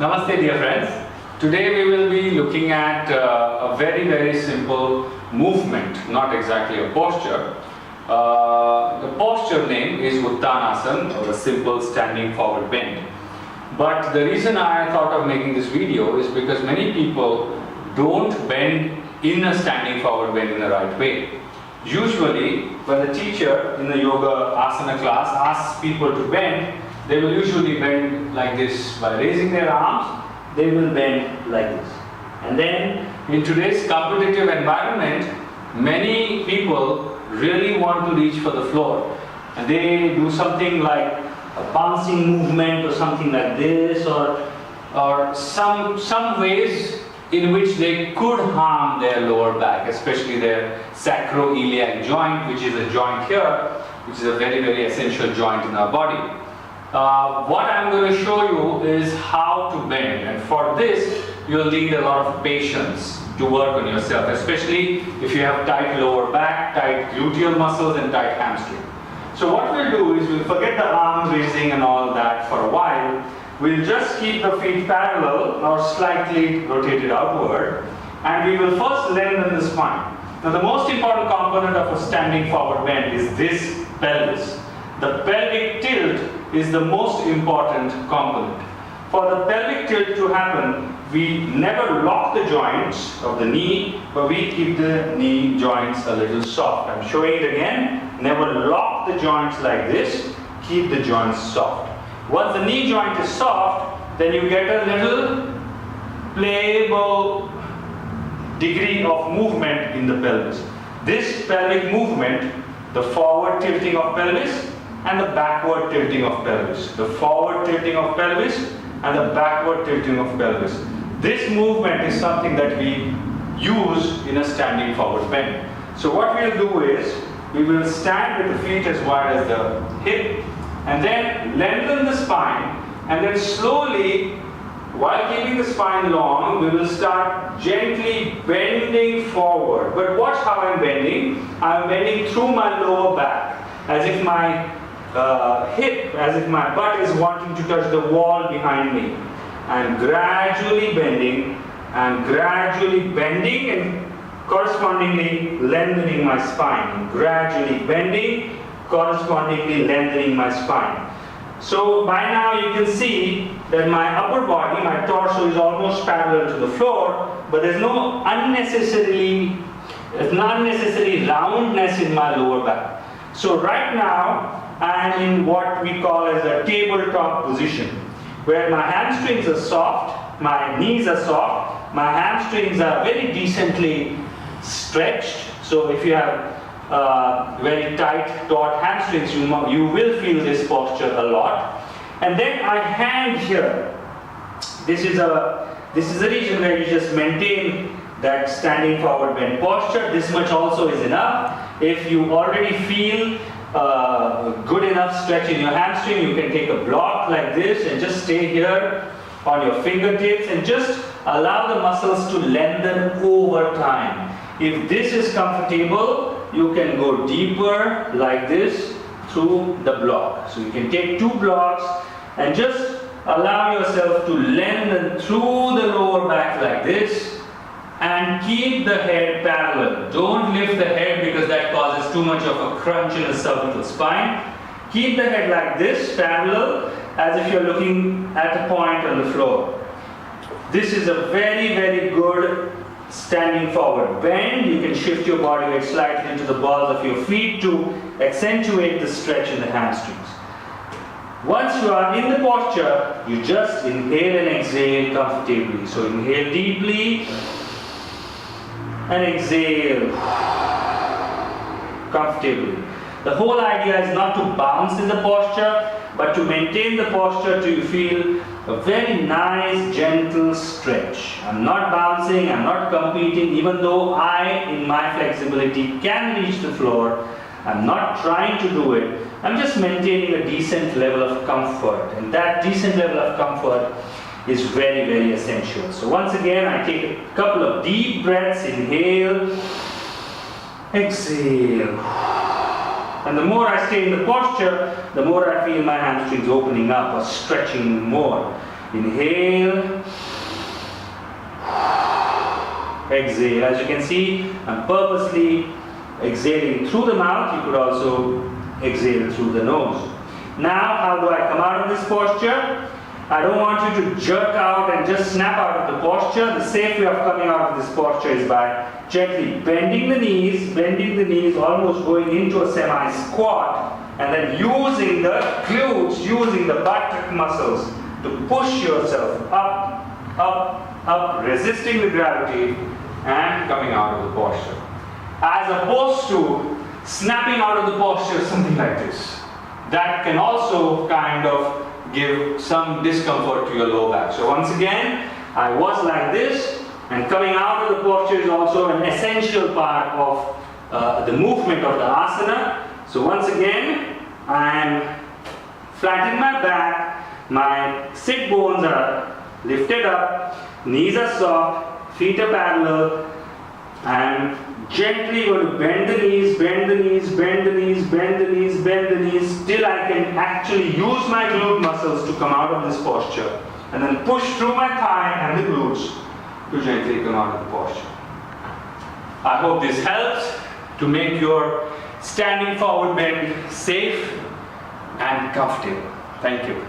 Namaste dear friends. Today we will be looking at a very simple movement, not exactly a posture. The posture name is Uttanasana, or the simple standing forward bend. But the reason I thought of making this video is because many people don't bend in a standing forward bend in the right way. Usually when the teacher in the yoga asana class asks people to bend, they will usually bend like this by raising their arms. They will bend like this. And then in today's competitive environment, many people really want to reach for the floor. And they do something like a bouncing movement or something like this, or some ways in which they could harm their lower back, especially their sacroiliac joint, which is a joint here, which is a very essential joint in our body. What I'm going to show you is how to bend, and for this you'll need a lot of patience to work on yourself, especially if you have tight lower back, tight gluteal muscles and tight hamstring. So what we'll do is we'll forget the arm raising and all that for a while. We'll just keep the feet parallel or slightly rotated outward, and we will first lengthen the spine. Now the most important component of a standing forward bend is this pelvis. The pelvic tilt is the most important component. For the pelvic tilt to happen, we never lock the joints of the knee, but we keep the knee joints a little soft. I'm showing it again. Never lock the joints like this. Keep the joints soft. Once the knee joint is soft, then you get a little playable degree of movement in the pelvis. This pelvic movement, the forward tilting of pelvis and the backward tilting of pelvis. The forward tilting of pelvis and the backward tilting of pelvis. This movement is something that we use in a standing forward bend. So what we'll do is, we will stand with the feet as wide as the hip, and then lengthen the spine, and then slowly, while keeping the spine long, we will start gently bending forward. But watch how I'm bending. I'm bending through my lower back, as if my hip, as if my butt is wanting to touch the wall behind me. I'm gradually bending, and correspondingly lengthening my spine. Gradually bending, correspondingly lengthening my spine. So by now you can see that my upper body, my torso, is almost parallel to the floor, but there's no unnecessary roundness in my lower back. So right now I am in what we call as a tabletop position, where my hamstrings are soft, my knees are soft, my hamstrings are very decently stretched. So if you have very tight, taut hamstrings, you will feel this posture a lot. And then I hand here. This is a region where you just maintain that standing forward bend posture. This much also is enough. If you already feel good enough stretch in your hamstring, you can take a block like this and just stay here on your fingertips and just allow the muscles to lengthen over time. If this is comfortable, you can go deeper like this through the block. So you can take 2 blocks and just allow yourself to lengthen through the lower back like this, and keep the head parallel. Don't lift the head because that causes too much of a crunch in the cervical spine. Keep the head like this, parallel, as if you're looking at a point on the floor. This is a very good standing forward bend. You can shift your body weight slightly into the balls of your feet to accentuate the stretch in the hamstrings. Once you are in the posture, you just inhale and exhale comfortably. So inhale deeply and exhale comfortably. The whole idea is not to bounce in the posture, but to maintain the posture till you feel a very nice, gentle stretch. I'm not bouncing, I'm not competing, even though I, in my flexibility, can reach the floor. I'm not trying to do it. I'm just maintaining a decent level of comfort, and that decent level of comfort is very essential. So once again, I take a couple of deep breaths. Inhale, exhale. And the more I stay in the posture, the more I feel my hamstrings opening up or stretching more. Inhale. Exhale. As you can see, I'm purposely exhaling through the mouth. You could also exhale through the nose. Now, how do I come out of this posture? I don't want you to jerk out and just snap out of the posture. The safe way of coming out of this posture is by gently bending the knees, almost going into a semi-squat, and then using the glutes, using the buttock muscles to push yourself up, up, up, resisting the gravity and coming out of the posture. As opposed to snapping out of the posture, something like this. That can also kind of give some discomfort to your low back. So once again, I was like this, and coming out of the posture is also an essential part of the movement of the asana. So once again, I am flattening my back, my sit bones are lifted up, knees are soft, feet are parallel. I am gently going to bend the knees, bend the knees, bend the knees, bend the knees, bend the knees, till I can actually use my glute muscles to come out of this posture. And then push through my thigh and the glutes to gently come out of the posture. I hope this helps to make your standing forward bend safe and comfortable. Thank you.